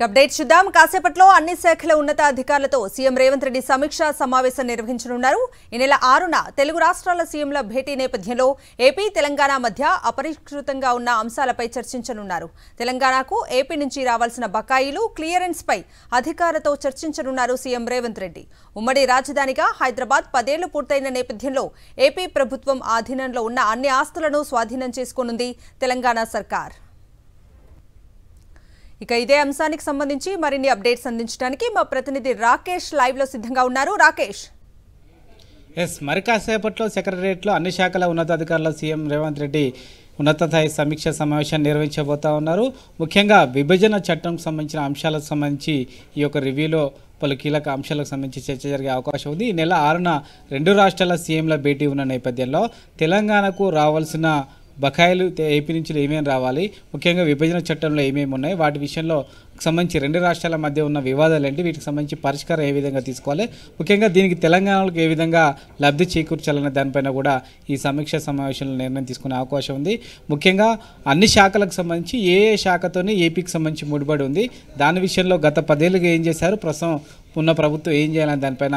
Update చూద్దాం. కాసేపట్లో అన్ని శాఖల ఉన్నతాధికారులతో సీఎం రేవంత్ రెడ్డి సమీక్షా సమావేశం నిర్వహించనున్నారు. ఈ నెల 6న తెలుగు రాష్ట్రాల సీఎంల భేటీ నేపథ్యంలో ఏపీ తెలంగాణ మధ్య అపరిష్కృతంగా ఉన్న అంశాలపై చర్చించనున్నారు. తెలంగాణకు ఏపీ నుంచి రావాల్సిన బకాయిలు, క్లియరెన్స్ పై అధికారులతో చర్చించనున్నారు సీఎం రేవంత్ రెడ్డి. ఉమ్మడి రాజధానిగా హైదరాబాద్ 10 ఏళ్లు పూర్తయిన నేపథ్యంలో ఏపీ ప్రభుత్వం ఆధీనంలో ఉన్న అన్ని ఆస్తులను స్వాధీనం చేసుకోనుంది తెలంగాణ సర్కార్. ఇక ఇదే అంశానికి సంబంధించి మరిన్ని అప్డేట్స్ అందించడానికి మా ప్రతినిధి రాకేష్ లైవ్ లో సిద్ధంగా ఉన్నారు. రాకేష్, మరి కాసేపట్లో సెక్రటరియట్లో అన్ని శాఖల ఉన్నతాధికారుల సీఎం రేవంత్ రెడ్డి ఉన్నత స్థాయి సమీక్ష సమావేశాన్ని నిర్వహించబోతా ఉన్నారు. ముఖ్యంగా విభజన చట్టంకు సంబంధించిన అంశాలకు సంబంధించి ఈ యొక్క రివ్యూలో పలు కీలక అంశాలకు సంబంధించి చర్చ జరిగే అవకాశం ఉంది. ఈ నెల 6న 2 రాష్ట్రాల సీఎంల భేటీ ఉన్న నేపథ్యంలో తెలంగాణకు రావాల్సిన బకాయిలు ఏపీ నుంచి ఏమేమి రావాలి, ముఖ్యంగా విభజన చట్టంలో ఏమేమి ఉన్నాయి, వాటి విషయంలో సంబంధించి 2 రాష్ట్రాల మధ్య ఉన్న వివాదాలు ఏంటి, వీటికి సంబంధించి పరిష్కారం ఏ విధంగా తీసుకోవాలి, ముఖ్యంగా దీనికి తెలంగాణకు ఏ విధంగా లబ్ధి చేకూర్చాలనే దానిపైన కూడా ఈ సమీక్ష సమావేశంలో నిర్ణయం తీసుకునే అవకాశం ఉంది. ముఖ్యంగా అన్ని శాఖలకు సంబంధించి ఏ శాఖతోనే ఏపీకి సంబంధించి ముడిపడి ఉంది, దాని విషయంలో గత 10 ఏళ్ళుగా ఏం చేశారు, ప్రస్తుతం ఉన్న ప్రభుత్వం ఏం చేయాలని దానిపైన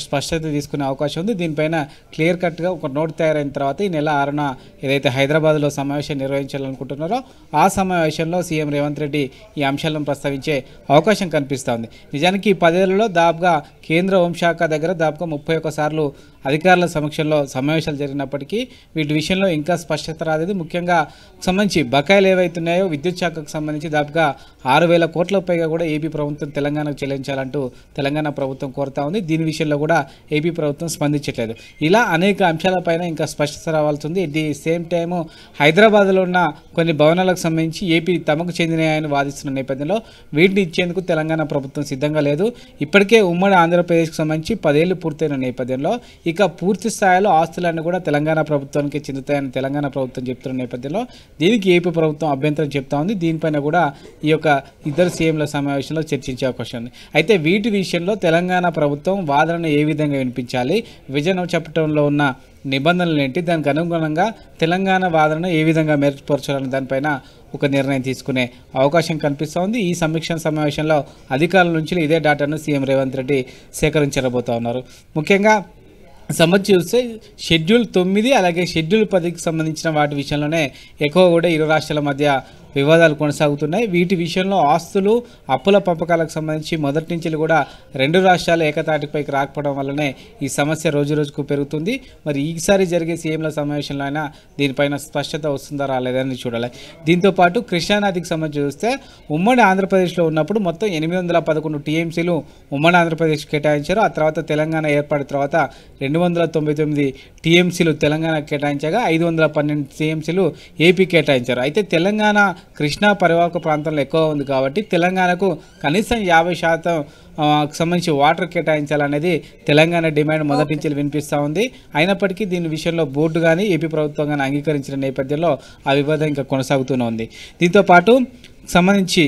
స్పష్టత తీసుకునే అవకాశం ఉంది. దీనిపైన క్లియర్ కట్గా ఒక నోట్ తయారైన తర్వాత ఈ నెల 6న ఏదైతే హైదరాబాద్లో సమావేశం నిర్వహించాలనుకుంటున్నారో ఆ సమావేశంలో సీఎం రేవంత్ రెడ్డి ఈ అంశాలను ప్రస్తావించే అవకాశం కనిపిస్తూ ఉంది. నిజానికి ఈ 10 ఏళ్లలో దాదాపుగా కేంద్ర హోంశాఖ దగ్గర దాదాపుగా 31 సార్లు అధికారుల సమక్షంలో సమావేశాలు జరిగినప్పటికీ వీటి విషయంలో ఇంకా స్పష్టత రాలేదు. ముఖ్యంగా సంబంధించి బకాయిలు ఏవైతున్నాయో విద్యుత్ శాఖకు సంబంధించి దాదాపుగా 6,000 కోట్లకు పైగా కూడా ఏపీ ప్రభుత్వం తెలంగాణకు చెల్లించాలంటూ తెలంగాణ ప్రభుత్వం కోరుతా ఉంది. దీని విషయంలో కూడా ఏపీ ప్రభుత్వం స్పందించట్లేదు. ఇలా అనేక అంశాలపైన ఇంకా స్పష్టత రావాల్సి ఉంది. ది సేమ్ టైము హైదరాబాద్లో ఉన్న కొన్ని భవనాలకు సంబంధించి ఏపీ తమకు చెందినాయని వాదిస్తున్న నేపథ్యంలో వీటిని ఇచ్చేందుకు తెలంగాణ ప్రభుత్వం సిద్ధంగా లేదు. ఇప్పటికే ఉమ్మడి ఆంధ్రప్రదేశ్కి సంబంధించి 10 ఏళ్లు పూర్తయిన నేపథ్యంలో ఇక పూర్తి స్థాయిలో ఆస్తులన్నీ కూడా తెలంగాణ ప్రభుత్వానికి చెందుతాయని తెలంగాణ ప్రభుత్వం చెప్తున్న నేపథ్యంలో దీనికి ఏపీ ప్రభుత్వం అభ్యంతరం చెప్తా ఉంది. దీనిపైన కూడా ఈ యొక్క ఇద్దరు సీఎంల సమావేశంలో చర్చించే అవకాశం ఉంది. అయితే వీటి విషయంలో తెలంగాణ ప్రభుత్వం వాదనను ఏ విధంగా వినిపించాలి, విభజన చట్టంలో ఉన్న నిబంధనలు ఏంటి, దానికి అనుగుణంగా తెలంగాణ వాదనను ఏ విధంగా మెరుగుపరచాలని దానిపైన ఒక నిర్ణయం తీసుకునే అవకాశం కనిపిస్తూ ఉంది. ఈ సమీక్ష సమావేశంలో అధికారుల నుంచి ఇదే డేటాను సీఎం రేవంత్ రెడ్డి సేకరించబోతా ఉన్నారు. ముఖ్యంగా సంబంధించి చూస్తే షెడ్యూల్ 9 అలాగే షెడ్యూల్ 10కి సంబంధించిన వాటి విషయంలోనే ఎక్కువ కూడా ఇరు రాష్ట్రాల మధ్య వివాదాలు కొనసాగుతున్నాయి. వీటి విషయంలో ఆస్తులు, అప్పుల పంపకాలకు సంబంధించి మొదటి నుంచి కూడా 2 రాష్ట్రాలు ఏకతాటిపైకి రాకపోవడం వల్లనే ఈ సమస్య రోజు రోజుకు పెరుగుతుంది. మరి ఈసారి జరిగే సీఎంల సమావేశంలో అయినా దీనిపైన స్పష్టత వస్తుందా రాలేదని చూడాలి. దీంతోపాటు కృష్ణానదికి సంబంధించి చూస్తే ఉమ్మడి ఆంధ్రప్రదేశ్లో ఉన్నప్పుడు మొత్తం 811 టీఎంసీలు ఉమ్మడి ఆంధ్రప్రదేశ్ కేటాయించారు. ఆ తర్వాత తెలంగాణ ఏర్పడిన తర్వాత 299 టీఎంసీలు తెలంగాణ కేటాయించగా 512 టీఎంసీలు ఏపీ కేటాయించారు. అయితే తెలంగాణ కృష్ణా పరివాహక ప్రాంతంలో ఎక్కువ ఉంది కాబట్టి తెలంగాణకు కనీసం 50% సంబంధించి వాటర్ కేటాయించాలనేది తెలంగాణ డిమాండ్ మొదటి నుంచి వినిపిస్తూ ఉంది. అయినప్పటికీ దీని విషయంలో బోర్డు కానీ ఏపీ ప్రభుత్వం కానీ అంగీకరించిన నేపథ్యంలో ఆ వివాదం ఇంకా కొనసాగుతూనే ఉంది. దీంతోపాటు సంబంధించి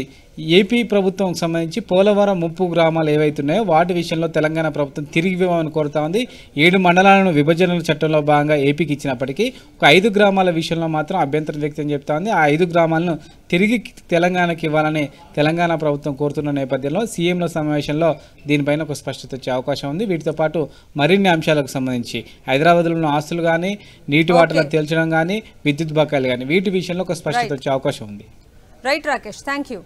ఏపీ ప్రభుత్వం సంబంధించి పోలవరం ముప్పు గ్రామాలు ఏవైతున్నాయో వాటి విషయంలో తెలంగాణ ప్రభుత్వం తిరిగి ఇవ్వమని కోరుతా ఉంది. 7 మండలాలను విభజన చట్టంలో భాగంగా ఏపీకి ఇచ్చినప్పటికీ ఒక 5 గ్రామాల విషయంలో మాత్రం అభ్యంతరం వ్యక్తం చెప్తా ఉంది. ఆ 5 గ్రామాలను తిరిగి తెలంగాణకి ఇవ్వాలని తెలంగాణ ప్రభుత్వం కోరుతున్న నేపథ్యంలో సీఎంల సమావేశంలో దీనిపైన ఒక స్పష్టత వచ్చే అవకాశం ఉంది. వీటితో పాటు మరిన్ని అంశాలకు సంబంధించి హైదరాబాద్లో ఉన్న ఆస్తులు కానీ, నీటి వాటర్లు తేల్చడం కానీ, విద్యుత్ బకాయిలు కానీ వీటి విషయంలో ఒక స్పష్టత వచ్చే అవకాశం ఉంది. Right Rakesh, thank you.